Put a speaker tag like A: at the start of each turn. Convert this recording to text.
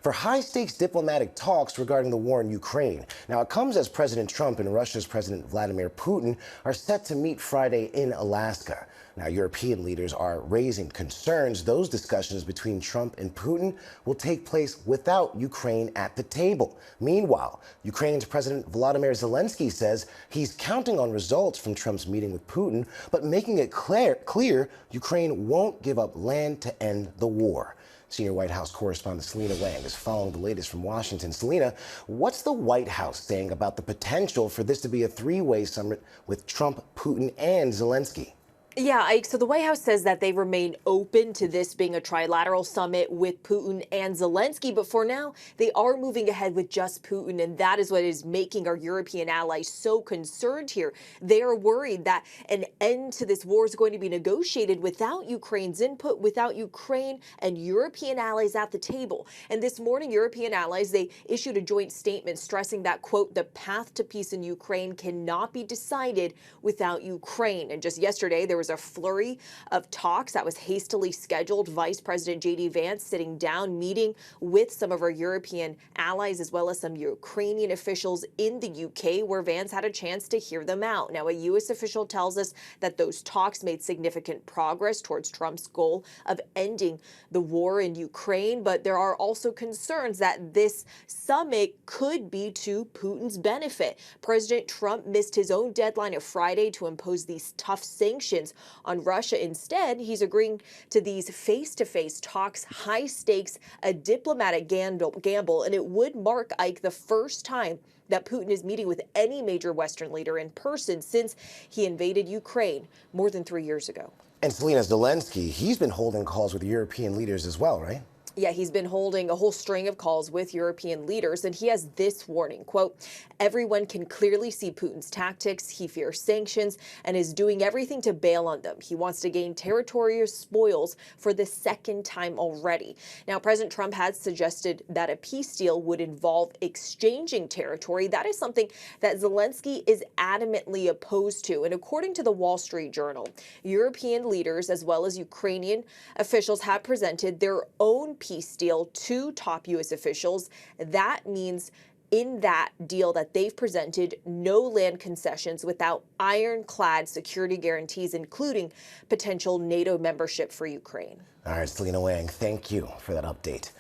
A: for high-stakes diplomatic talks regarding the war in Ukraine. Now, it comes as President Trump and Russia's President Vladimir Putin are set to meet Friday in Alaska. Now, European leaders are raising concerns those discussions between Trump and Putin will take place without Ukraine at the table. Meanwhile, Ukraine's President Volodymyr Zelensky says he's counting on results from Trump's meeting with Putin, but making it clear Ukraine won't give up land to end the war. Senior White House correspondent Selena Wang is following the latest from Washington. Selena, what's the White House saying about the potential for this to be a three-way summit with Trump, Putin, and Zelensky?
B: Yeah, Ike, so the White House says that they remain open to this being a trilateral summit with Putin and Zelensky, but for now, they are moving ahead with just Putin, and that is what is making our European allies so concerned here. They are worried that an end to this war is going to be negotiated without Ukraine's input, without Ukraine and European allies at the table. And this morning, European allies, they issued a joint statement stressing that, quote, the path to peace in Ukraine cannot be decided without Ukraine. And just yesterday, there was a flurry of talks that was hastily scheduled. Vice President JD Vance sitting down, meeting with some of our European allies as well as some Ukrainian officials in the UK, where Vance had a chance to hear them out. Now, a U.S. official tells us that those talks made significant progress towards Trump's goal of ending the war in Ukraine, but there are also concerns that this summit could be to Putin's benefit. President Trump missed his own deadline of Friday to impose these tough sanctions on Russia. Instead, he's agreeing to these face-to-face talks, high stakes, a diplomatic gamble, and it would mark, Ike, the first time that Putin is meeting with any major Western leader in person since he invaded Ukraine more than 3 years ago.
A: And Selena, Zelensky, he's been holding calls with European leaders as well, right?
B: Yeah, he's been holding a whole string of calls with European leaders, and he has this warning, quote, everyone can clearly see Putin's tactics. He fears sanctions and is doing everything to bail on them. He wants to gain territorial spoils for the second time already. Now, President Trump has suggested that a peace deal would involve exchanging territory. That is something that Zelensky is adamantly opposed to. And according to the Wall Street Journal, European leaders as well as Ukrainian officials have presented their own peace deal to top U.S. officials. That means in that deal that they've presented, no land concessions without ironclad security guarantees, including potential NATO membership for Ukraine.
A: All right, Selena Wang, thank you for that update.